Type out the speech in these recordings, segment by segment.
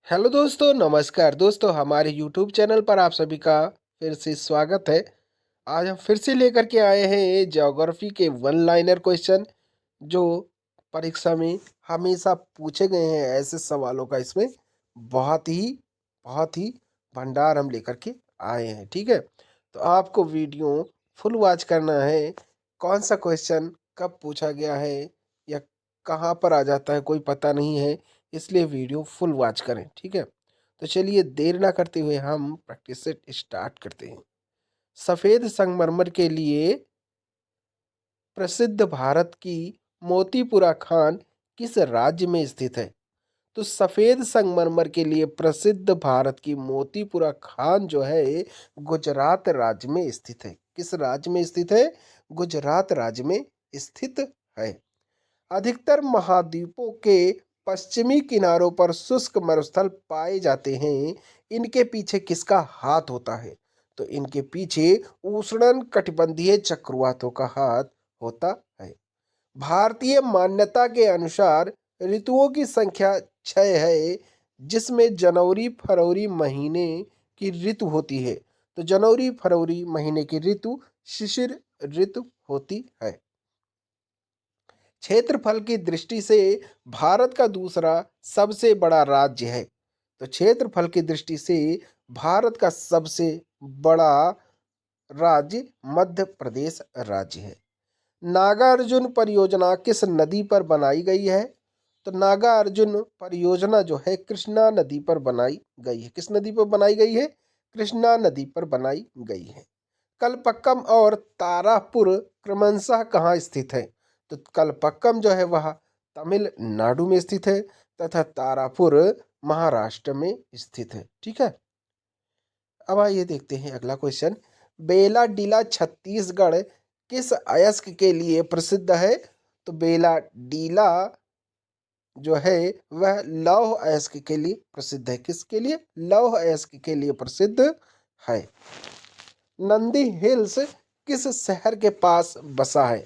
Hello दोस्तों, नमस्कार दोस्तों। हमारे यूट्यूब चैनल पर आप सभी का फिर से स्वागत है। आज हम फिर से लेकर के आए हैं ज्योग्राफी के वन लाइनर क्वेश्चन, जो परीक्षा में हमेशा पूछे गए हैं। ऐसे सवालों का इसमें बहुत ही भंडार हम लेकर के आए हैं। ठीक है, तो आपको वीडियो फुल वॉच करना है। कौन सा क्वेश्चन कब पूछा गया है या कहाँ पर आ जाता है कोई पता नहीं है, इसलिए वीडियो फुल वॉच करें। ठीक है, तो चलिए देर ना करते हुए हम प्रैक्टिस से स्टार्ट करते हैं। सफेद संगमरमर के लिए प्रसिद्ध भारत की मोतीपुरा खान किस राज्य में स्थित है? तो सफेद संगमरमर के लिए प्रसिद्ध भारत की मोतीपुरा खान जो है गुजरात राज्य में स्थित है। किस राज्य में स्थित है? गुजरात राज्य में स्थित है। अधिकतर महाद्वीपों के पश्चिमी किनारों पर शुष्क मरुस्थल पाए जाते हैं। इनके पीछे किसका हाथ होता है? तो इनके पीछे उष्ण कटिबंधीय चक्रवातों का हाथ होता है। भारतीय मान्यता के अनुसार ऋतुओं की संख्या 6 है, जिसमें जनवरी फरवरी महीने की ऋतु होती है। तो जनवरी फरवरी महीने की ऋतु शिशिर ऋतु होती है। क्षेत्रफल की दृष्टि से भारत का दूसरा सबसे बड़ा राज्य है। तो क्षेत्रफल की दृष्टि से भारत का सबसे बड़ा राज्य मध्य प्रदेश राज्य है। नागार्जुन परियोजना किस नदी पर बनाई गई है? तो नागार्जुन परियोजना जो है कृष्णा नदी पर बनाई गई है। किस नदी पर बनाई गई है? कृष्णा नदी पर बनाई गई है। कलपक्कम और तारापुर क्रमशः कहाँ स्थित है? तो कलपक्कम जो है वह तमिलनाडु में स्थित है तथा तारापुर महाराष्ट्र में स्थित है। ठीक है, अब आइए देखते हैं अगला क्वेश्चन। बेलाडीला छत्तीसगढ़ किस अयस्क के लिए प्रसिद्ध है? तो बेलाडीला जो है वह लौह अयस्क के लिए प्रसिद्ध है। किसके लिए? लौह अयस्क के लिए प्रसिद्ध है। नंदी हिल्स किस शहर के पास बसा है?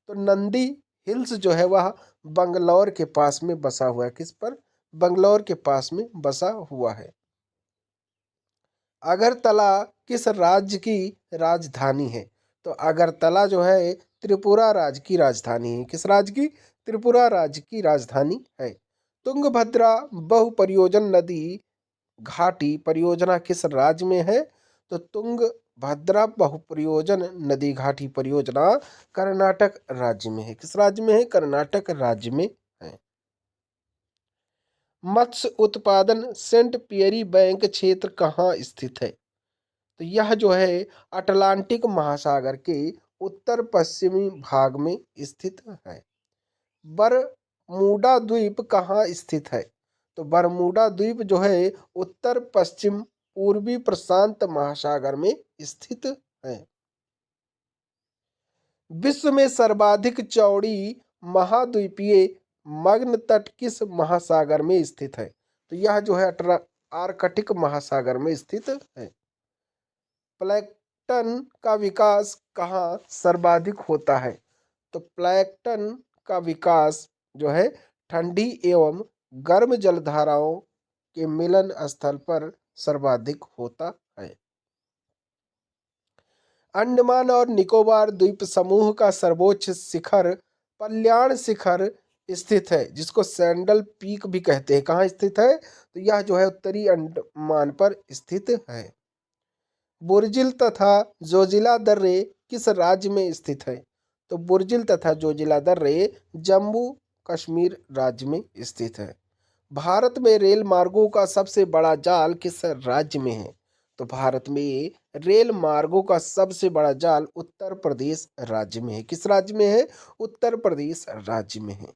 तो नंदी हिल्स जो है वह बंगलौर के पास में बसा हुआ है। किस पर? बंगलौर के पास में बसा हुआ है। अगरतला किस राज्य की राजधानी है? तो अगरतला जो है त्रिपुरा राज्य की राजधानी है। किस राज्य की? त्रिपुरा राज्य की राजधानी है। तुंगभद्रा बहुपरियोजन नदी घाटी परियोजना किस राज्य में है? तो तुंगभद्रा बहुपरियोजन नदी घाटी परियोजना कर्नाटक राज्य में है। किस राज्य में है? कर्नाटक राज्य में है। मत्स्य उत्पादन सेंट पियरी बैंक क्षेत्र कहाँ स्थित है? तो यह जो है अटलांटिक महासागर के उत्तर पश्चिमी भाग में स्थित है। बरमूडा द्वीप कहाँ स्थित है? तो बरमूडा द्वीप जो है उत्तर पश्चिम पूर्वी प्रशांत महासागर में स्थित है। विश्व में सर्वाधिक चौड़ी महाद्वीपीय मग्न तट किस महासागर में स्थित है? तो यह जो है आर्कटिक महासागर में स्थित है। प्लैंकटन का विकास कहाँ सर्वाधिक होता है? तो प्लैंकटन का विकास जो है ठंडी एवं गर्म जलधाराओं के मिलन स्थल पर सर्वाधिक होता है। अंडमान और निकोबार द्वीप समूह का सर्वोच्च शिखर कल्याण शिखर स्थित है, जिसको सैंडल पीक भी कहते हैं। कहाँ स्थित है? तो यह जो है उत्तरी अंडमान पर स्थित है। बुर्जिल तथा जोजिला दर्रे किस राज्य में स्थित है? तो बुर्जिल तथा जोजिला दर्रे जम्मू कश्मीर राज्य में स्थित है। भारत में रेल मार्गों का सबसे बड़ा जाल किस राज्य में है? तो भारत में रेल मार्गों का सबसे बड़ा जाल उत्तर प्रदेश राज्य में है। किस राज्य में है? उत्तर प्रदेश राज्य में है।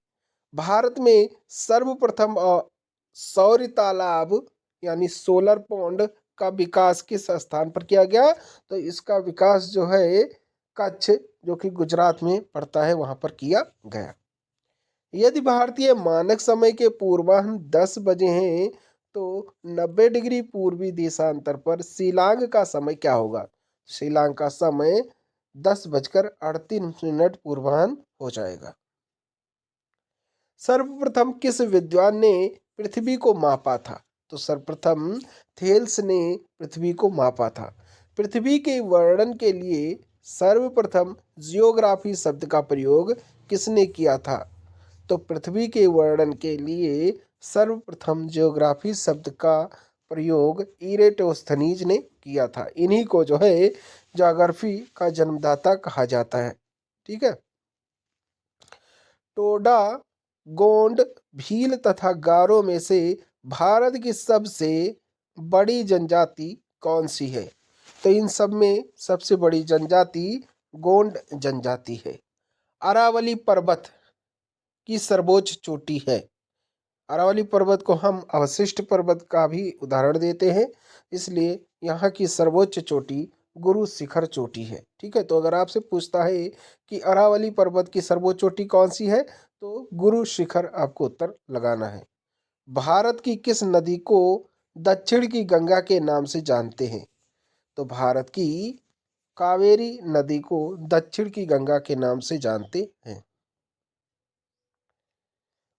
भारत में सर्वप्रथम सौर तालाब यानी सोलर पॉन्ड का विकास किस स्थान पर किया गया? तो इसका विकास जो है कच्छ, जो कि गुजरात में पड़ता है, वहां पर किया गया। यदि भारतीय मानक समय के पूर्वाह्न 10 बजे हैं, तो 90 डिग्री पूर्वी देशांतर पर शिलांग का समय क्या होगा? शिलांग का समय 10:38 पूर्वाह्न हो जाएगा। सर्वप्रथम किस विद्वान ने पृथ्वी को मापा था? तो सर्वप्रथम थेल्स ने पृथ्वी को मापा था। पृथ्वी के वर्णन के लिए सर्वप्रथम जियोग्राफी शब्द का प्रयोग किसने किया था? तो पृथ्वी के वर्णन के लिए सर्वप्रथम जियोग्राफी शब्द का प्रयोग इरेटोस्थनीज ने किया था। इन्हीं को जो है ज्योग्राफी का जन्मदाता कहा जाता है। ठीक है। टोडा, गोंड, भील तथा गारो में से भारत की सबसे बड़ी जनजाति कौन सी है? तो इन सब में सबसे बड़ी जनजाति गोंड जनजाति है। अरावली पर्वत की सर्वोच्च चोटी है। अरावली पर्वत को हम अवशिष्ट पर्वत का भी उदाहरण देते हैं, इसलिए यहाँ की सर्वोच्च चोटी गुरु शिखर चोटी है। ठीक है। तो अगर आपसे पूछता है कि अरावली पर्वत की सर्वोच्च चोटी कौन सी है, तो गुरु शिखर आपको उत्तर लगाना है। भारत की किस नदी को दक्षिण की गंगा के नाम से जानते हैं? तो भारत की कावेरी नदी को दक्षिण की गंगा के नाम से जानते हैं।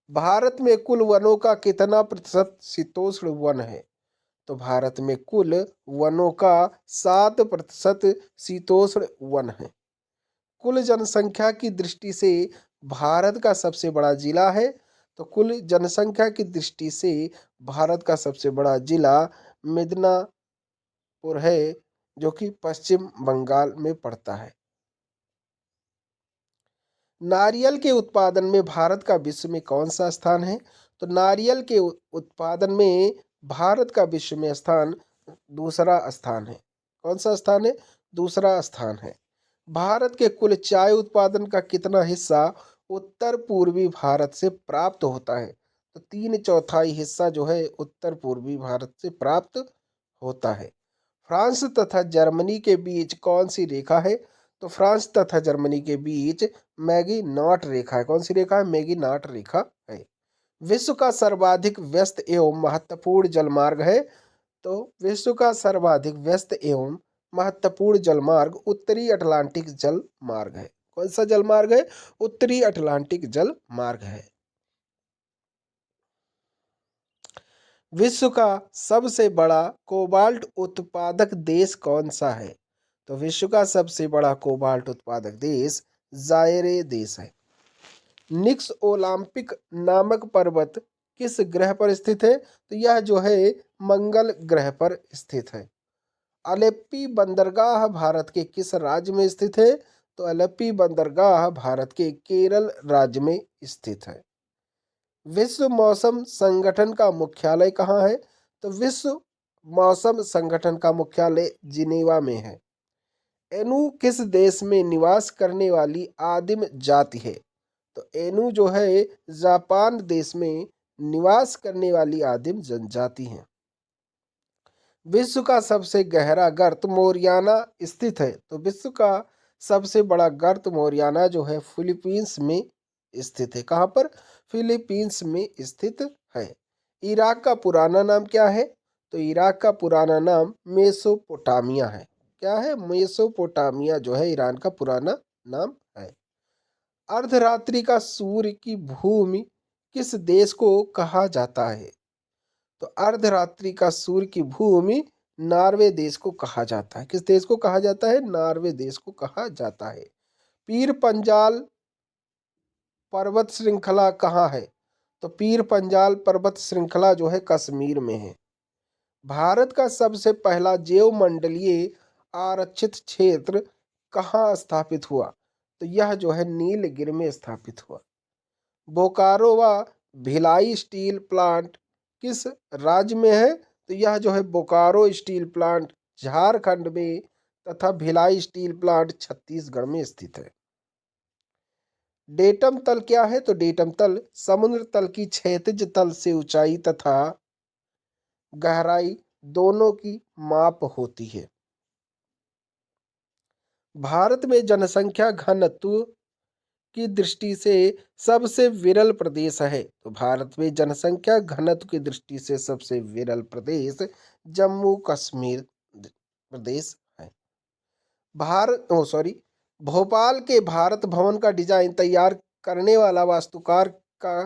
भारत में कुल वनों का कितना प्रतिशत शीतोष्ण वन है? तो भारत में कुल वनों का 7% शीतोष्ण वन है। कुल जनसंख्या की दृष्टि से भारत का सबसे बड़ा जिला है। तो कुल जनसंख्या की दृष्टि से भारत का सबसे बड़ा जिला मिदनापुर है, जो कि पश्चिम बंगाल में पड़ता है। नारियल के उत्पादन में भारत का विश्व में कौन सा स्थान है? तो नारियल के उत्पादन में भारत का विश्व में स्थान दूसरा स्थान है। कौन सा स्थान है? दूसरा स्थान है। भारत के कुल चाय उत्पादन का कितना हिस्सा उत्तर पूर्वी भारत से प्राप्त होता है? तो 3/4 हिस्सा जो है उत्तर पूर्वी भारत से प्राप्त होता है। फ्रांस तथा जर्मनी के बीच कौन सी रेखा है? तो फ्रांस तथा जर्मनी के बीच मैगीनॉट रेखा है। कौन सी रेखा है? मैगीनॉट रेखा है। विश्व का सर्वाधिक व्यस्त एवं महत्वपूर्ण जलमार्ग है। तो विश्व का सर्वाधिक व्यस्त एवं महत्वपूर्ण जलमार्ग उत्तरी अटलांटिक जल मार्ग है। कौन सा जल मार्ग है? उत्तरी अटलांटिक जल मार्ग है। विश्व का सबसे बड़ा कोबाल्ट उत्पादक देश कौन सा है? तो विश्व का सबसे बड़ा कोबाल्ट उत्पादक देश जायरे देश है। निक्स ओलंपिक नामक पर्वत किस ग्रह पर स्थित है? तो यह जो है मंगल ग्रह पर स्थित है। अलेप्पी बंदरगाह भारत के किस राज्य में स्थित है? तो अलेप्पी बंदरगाह भारत के केरल राज्य में स्थित है। विश्व मौसम संगठन का मुख्यालय कहाँ है? तो विश्व मौसम संगठन का मुख्यालय जिनेवा में है। एनु किस देश में निवास करने वाली आदिम जाति है? तो एनु जो है जापान देश में निवास करने वाली आदिम जनजाति है। विश्व का सबसे गहरा गर्त मोरियाना स्थित है। तो विश्व का सबसे बड़ा गर्त मोरियाना जो है फिलीपींस में स्थित है। कहाँ पर? फिलीपींस में स्थित है। इराक का पुराना नाम क्या है? तो इराक का पुराना नाम मेसोपोटामिया है। क्या है? मेसोपोटामिया जो है ईरान का पुराना नाम है। अर्धरात्रि का सूर्य की भूमि किस देश को कहा जाता है? तो अर्धरात्रि का सूर्य की भूमि नॉर्वे देश को कहा जाता है। किस देश को कहा जाता है? नॉर्वे देश को कहा जाता है। पीर पंजाल पर्वत श्रृंखला कहाँ है? तो पीर पंजाल पर्वत श्रृंखला जो है कश्मीर में है। भारत का सबसे पहला जैव मंडलीय आरक्षित क्षेत्र कहाँ स्थापित हुआ? तो यह जो है नीलगिरी में स्थापित हुआ। बोकारो व भिलाई स्टील प्लांट किस राज्य में है? तो यह जो है बोकारो स्टील प्लांट झारखंड में तथा भिलाई स्टील प्लांट छत्तीसगढ़ में स्थित है। डेटम तल क्या है? तो डेटम तल समुद्र तल की क्षैतिज तल से ऊंचाई तथा गहराई दोनों की माप होती है। भारत में जनसंख्या घनत्व की दृष्टि से सबसे विरल प्रदेश है। तो भारत में जनसंख्या घनत्व की दृष्टि से सबसे विरल प्रदेश जम्मू कश्मीर प्रदेश है। भोपाल के भारत भवन का डिजाइन तैयार करने वाला वास्तुकार का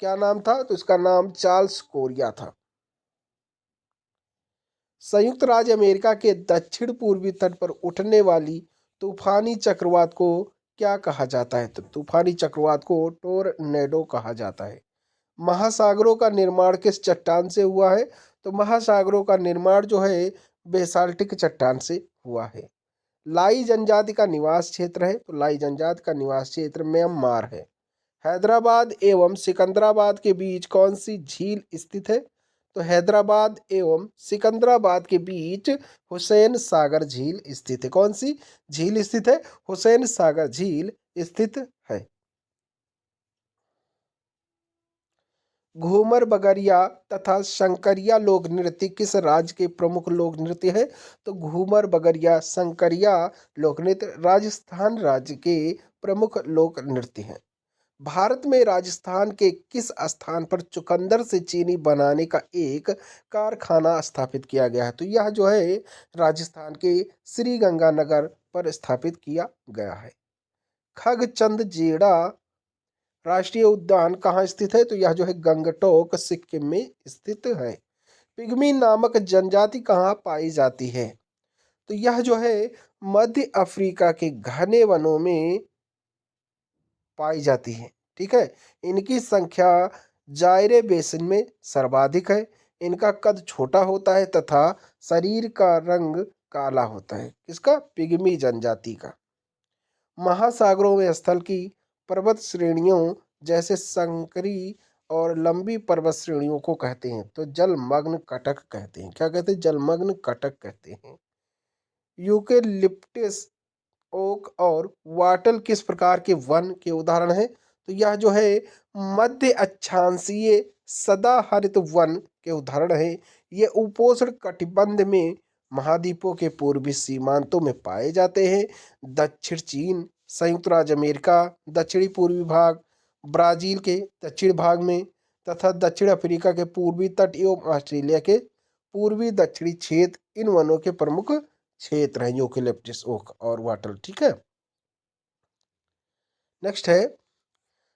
क्या नाम था? तो इसका नाम चार्ल्स कोरिया था। संयुक्त राज्य अमेरिका के दक्षिण पूर्वी तट पर उठने वाली तूफानी चक्रवात को क्या कहा जाता है? तो तूफानी चक्रवात को टोरनेडो कहा जाता है। महासागरों का निर्माण किस चट्टान से हुआ है? तो महासागरों का निर्माण जो है बेसाल्टिक चट्टान से हुआ है। लाई जनजाति का निवास क्षेत्र है, तो लाई जनजाति का निवास क्षेत्र म्यांमार है। हैदराबाद एवं सिकंदराबाद के बीच कौन सी झील स्थित है? तो हैदराबाद एवं सिकंदराबाद के बीच हुसैन सागर झील स्थित है। कौन सी झील स्थित है? हुसैन सागर झील स्थित है। घूमर बगरिया तथा शंकरिया लोक नृत्य किस राज्य के प्रमुख लोक नृत्य है? तो घूमर बगरिया शंकरिया लोक नृत्य राजस्थान राज्य के प्रमुख लोक नृत्य हैं। भारत में राजस्थान के किस स्थान पर चुकंदर से चीनी बनाने का एक कारखाना स्थापित किया गया है? तो यह जो है राजस्थान के श्री गंगानगर पर स्थापित किया गया है। खगचंद जेड़ा राष्ट्रीय उद्यान कहाँ स्थित है? तो यह जो है गंगटोक सिक्किम में स्थित है। पिग्मी नामक जनजाति कहाँ पाई जाती है? तो यह जो है मध्य अफ्रीका के घने वनों में पाई जाती है। ठीक है, इनकी संख्या जायरे बेसिन में सर्वाधिक है। इनका कद छोटा होता है तथा शरीर का रंग काला होता है। किसका? पिग्मी जनजाति का। महासागरों में स्थल की पर्वत श्रेणियों जैसे संकरी और लंबी पर्वत श्रेणियों को कहते हैं? तो जलमग्न कटक कहते हैं। क्या कहते हैं? जलमग्न कटक कहते हैं। यूकेलिप्टस, ओक और वाटल किस प्रकार के वन के उदाहरण हैं? तो यह जो है मध्य अक्षांशीय सदाहरित वन के उदाहरण है। ये उपोष्ण कटिबंध में महाद्वीपों के पूर्वी सीमांतों में पाए जाते हैं। दक्षिण चीन, संयुक्त राज्य अमेरिका, दक्षिणी पूर्वी भाग, ब्राजील के दक्षिण भाग में तथा दक्षिण अफ्रीका के पूर्वी तट एवं ऑस्ट्रेलिया के पूर्वी दक्षिणी क्षेत्र इन वनों के प्रमुख क्षेत्र हैं, यूकेलिप्टस, ओक और वाटल। ठीक है, नेक्स्ट है,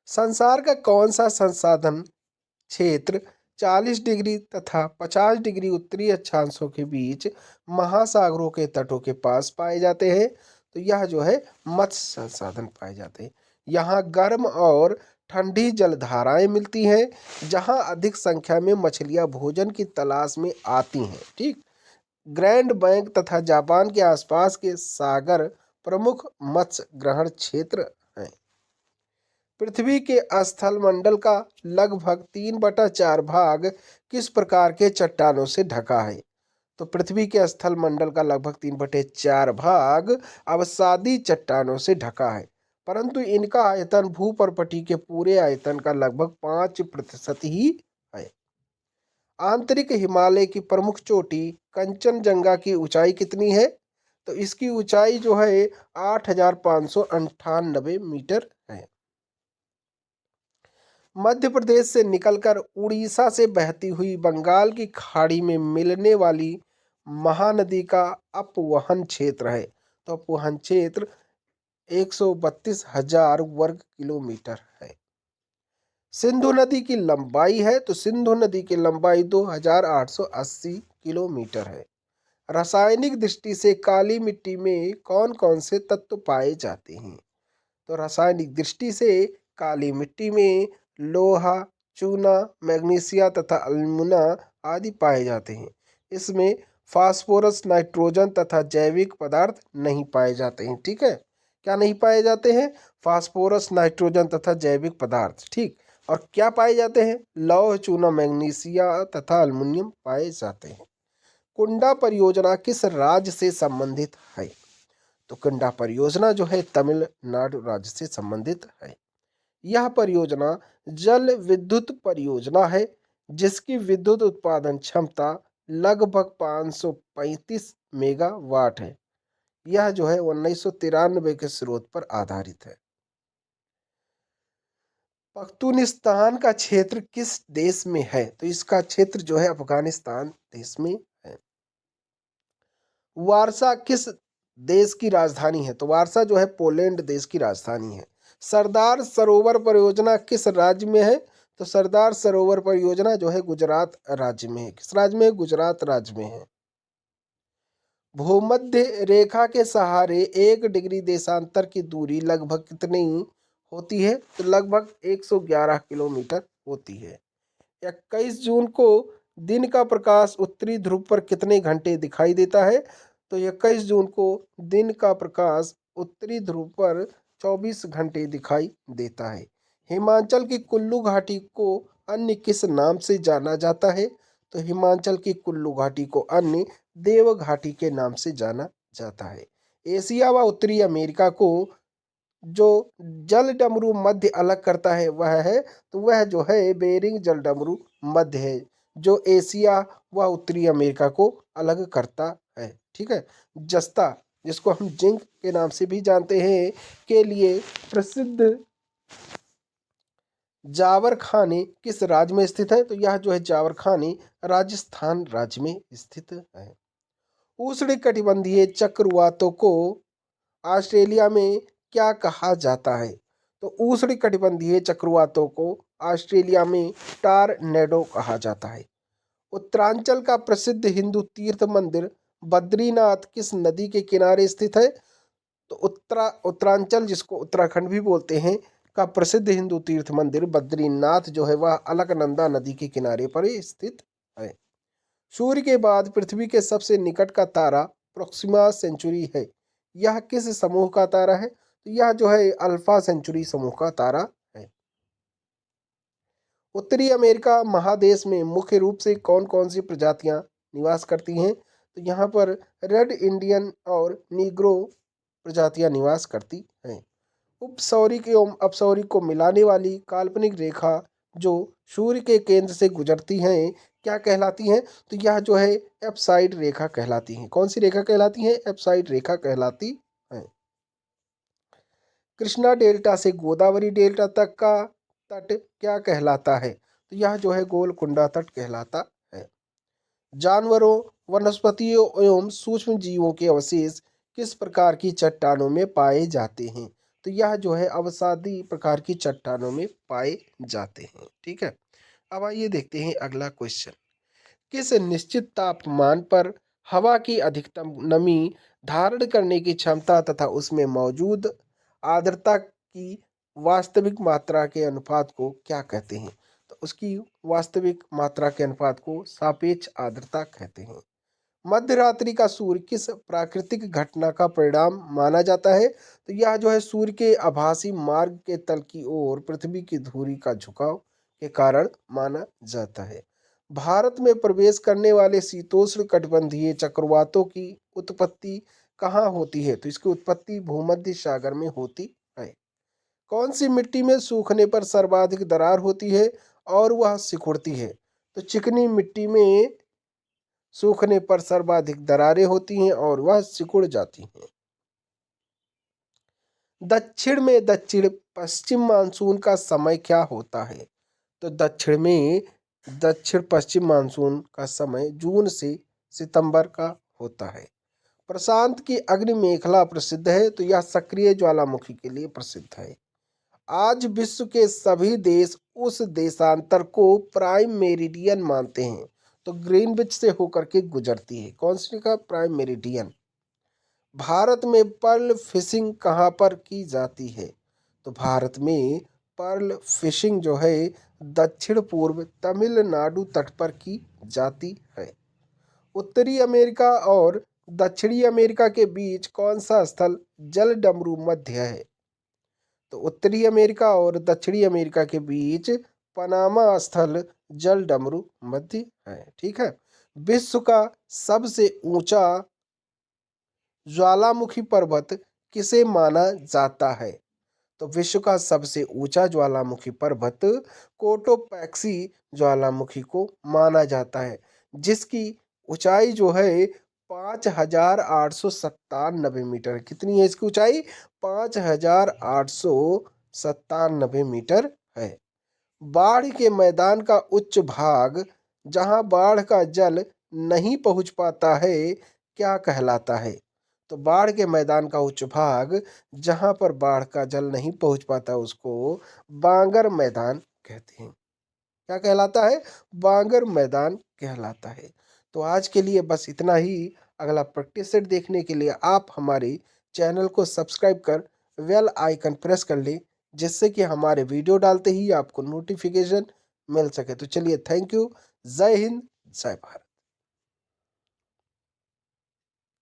संसार का कौन सा संसाधन क्षेत्र 40 डिग्री तथा 50 डिग्री उत्तरी अक्षांशों के बीच महासागरों के तटों के पास पाए जाते हैं? तो यह जो है मत्स्य संसाधन पाए जाते हैं। यहाँ गर्म और ठंडी जलधाराएं मिलती हैं, जहाँ अधिक संख्या में मछलियाँ भोजन की तलाश में आती हैं। ठीक, ग्रैंड बैंक तथा जापान के आसपास के सागर प्रमुख मत्स्य ग्रहण क्षेत्र हैं। पृथ्वी के स्थल मंडल का लगभग 3/4 भाग किस प्रकार के चट्टानों से ढका है? तो पृथ्वी के स्थल मंडल का लगभग 3/4 भाग अवसादी चट्टानों से ढका है, परंतु इनका आयतन भूपर्पटी के पूरे आयतन का लगभग 5% ही है। आंतरिक हिमालय की प्रमुख चोटी कंचनजंगा की ऊंचाई कितनी है? तो इसकी ऊंचाई जो है 8,598 मीटर है। मध्य प्रदेश से निकलकर उड़ीसा से बहती हुई बंगाल की खाड़ी में मिलने वाली महानदी का अपवहन क्षेत्र है। तो अपवहन क्षेत्र 132,000 वर्ग किलोमीटर है। सिंधु नदी की लंबाई है, तो सिंधु नदी की लंबाई 2,880 किलोमीटर है। रासायनिक दृष्टि से काली मिट्टी में कौन कौन से तत्व पाए जाते हैं? तो रासायनिक दृष्टि से काली मिट्टी में लोहा, चूना, मैग्नीशिया तथा अल्मुना आदि पाए जाते हैं। इसमें फास्फोरस, नाइट्रोजन तथा जैविक पदार्थ नहीं पाए जाते हैं। ठीक है, क्या नहीं पाए जाते हैं? फास्फोरस, नाइट्रोजन तथा जैविक पदार्थ। ठीक, और क्या पाए जाते हैं? लौह, चूना, मैग्नीशिया तथा अल्मुनियम पाए जाते हैं। कुंडा परियोजना किस राज्य से संबंधित है? तो कुंडा परियोजना जो है तमिलनाडु राज्य से संबंधित है। यह परियोजना जल विद्युत परियोजना है, जिसकी विद्युत उत्पादन क्षमता लगभग 535 मेगावाट है। यह जो है 1993 के स्रोत पर आधारित है। पख्तूनिस्तान का क्षेत्र किस देश में है? तो इसका क्षेत्र जो है अफगानिस्तान देश में है। वारसा किस देश की राजधानी है? तो वारसा जो है पोलैंड देश की राजधानी है। सरदार सरोवर परियोजना किस राज्य में है? तो सरदार सरोवर परियोजना जो है गुजरात राज्य में है। किस राज्य में है? गुजरात राज्य में है। भूमध्य रेखा के सहारे 1 डिग्री देशांतर की दूरी लगभग कितनी होती है? तो लगभग 111 किलोमीटर होती है। 21 जून को दिन का प्रकाश उत्तरी ध्रुव पर कितने घंटे दिखाई देता है? तो 21 जून को दिन का प्रकाश उत्तरी ध्रुव पर 24 घंटे दिखाई देता है। हिमाचल की कुल्लू घाटी को अन्य किस नाम से जाना जाता है? तो हिमाचल की कुल्लू घाटी को अन्य देव घाटी के नाम से जाना जाता है। एशिया व उत्तरी अमेरिका को जो जल डमरू मध्य अलग करता है वह है, तो वह जो है बेरिंग जल डमरू मध्य है, जो एशिया व उत्तरी अमेरिका को अलग करता है। ठीक है। जस्ता, जिसको हम जिंक के नाम से भी जानते हैं, के लिए प्रसिद्ध जावर खाने किस राज्य में स्थित है? तो यह जो है जावर खाने राजस्थान राज्य में स्थित है। उष्णकटिबंधीय चक्रवातों को ऑस्ट्रेलिया में क्या कहा जाता है? तो उष्णकटिबंधीय चक्रवातों को ऑस्ट्रेलिया में टॉर्नेडो कहा जाता है। उत्तरांचल का प्रसिद्ध हिंदू तीर्थ मंदिर बद्रीनाथ किस नदी के किनारे स्थित है? तो उत्तरांचल, जिसको उत्तराखंड भी बोलते हैं, का प्रसिद्ध हिंदू तीर्थ मंदिर बद्रीनाथ जो है वह अलकनंदा नदी के किनारे पर स्थित है। सूर्य के बाद पृथ्वी के सबसे निकट का तारा प्रोक्सिमा सेंचुरी है। यह किस समूह का तारा है? तो यह जो है अल्फा सेंचुरी समूह का तारा है। उत्तरी अमेरिका महादेश में मुख्य रूप से कौन कौन सी प्रजातियां निवास करती हैं? तो यहाँ पर रेड इंडियन और नीग्रो प्रजातियां निवास करती हैं। उपसौरिक एवं अपसौरिक को मिलाने वाली काल्पनिक रेखा जो सूर्य के केंद्र से गुजरती हैं क्या कहलाती हैं? तो यह जो है एप्साइड रेखा कहलाती हैं। कौन सी रेखा कहलाती हैं? एप्साइड रेखा कहलाती हैं। कृष्णा डेल्टा से गोदावरी डेल्टा तक का तट क्या कहलाता है? तो यह जो है गोलकुंडा तट कहलाता है। जानवरों, वनस्पतियों एवं सूक्ष्म जीवों के अवशेष किस प्रकार की चट्टानों में पाए जाते हैं? तो यह जो है अवसादी प्रकार की चट्टानों में पाए जाते हैं। ठीक है। अब आइए देखते हैं अगला क्वेश्चन। किस निश्चित तापमान पर हवा की अधिकतम नमी धारण करने की क्षमता तथा उसमें मौजूद आर्द्रता की वास्तविक मात्रा के अनुपात को क्या कहते हैं? तो उसकी वास्तविक मात्रा के अनुपात को सापेक्ष आर्द्रता कहते हैं। मध्य रात्रि का सूर्य किस प्राकृतिक घटना का परिणाम माना जाता है? तो यह जो है सूर्य के आभासी मार्ग के तल की ओर पृथ्वी की धुरी का झुकाव के कारण माना जाता है। भारत में प्रवेश करने वाले शीतोष्ण कटिबंधीय चक्रवातों की उत्पत्ति कहाँ होती है? तो इसकी उत्पत्ति भूमध्य सागर में होती है। कौन सी मिट्टी में सूखने पर सर्वाधिक दरार होती है और वह सिकुड़ती है? तो चिकनी मिट्टी में सूखने पर सर्वाधिक दरारें होती हैं और वह सिकुड़ जाती हैं। दक्षिण में दक्षिण पश्चिम मानसून का समय क्या होता है? तो दक्षिण में दक्षिण पश्चिम मानसून का समय जून से सितंबर का होता है। प्रशांत की अग्नि मेखला प्रसिद्ध है, तो यह सक्रिय ज्वालामुखी के लिए प्रसिद्ध है। आज विश्व के सभी देश उस देशांतर को प्राइम मेरिडियन मानते हैं, तो ग्रीनविच से होकर के गुजरती है। कौन सी का प्राइम मेरिडियन? भारत में पर्ल फिशिंग कहाँ पर की जाती है? तो भारत में पर्ल फिशिंग जो है दक्षिण पूर्व तमिलनाडु तट पर की जाती है। उत्तरी अमेरिका और दक्षिणी अमेरिका के बीच कौन सा स्थल जल डमरू मध्य है? तो उत्तरी अमेरिका और दक्षिणी अमेरिका के बीच पनामा स्थल जल डमरू मध्य है। ठीक है। विश्व का सबसे ऊंचा ज्वालामुखी पर्वत किसे माना जाता है? तो विश्व का सबसे ऊंचा ज्वालामुखी पर्वत कोटोपैक्सी ज्वालामुखी को माना जाता है, जिसकी ऊंचाई जो है 5,897 मीटर। कितनी है इसकी ऊंचाई? 5,897 मीटर है। बाढ़ के मैदान का उच्च भाग जहां बाढ़ का जल नहीं पहुंच पाता है क्या कहलाता है? तो बाढ़ के मैदान का उच्च भाग जहां पर बाढ़ का जल नहीं पहुंच पाता उसको बांगर मैदान कहते हैं। क्या कहलाता है? बांगर मैदान कहलाता है। तो आज के लिए बस इतना ही। अगला प्रैक्टिस सेट देखने के लिए आप हमारे चैनल को सब्सक्राइब कर बेल आइकन प्रेस कर लें, जिससे कि हमारे वीडियो डालते ही आपको नोटिफिकेशन मिल सके। तो चलिए, थैंक यू। जय हिंद, जय भारत।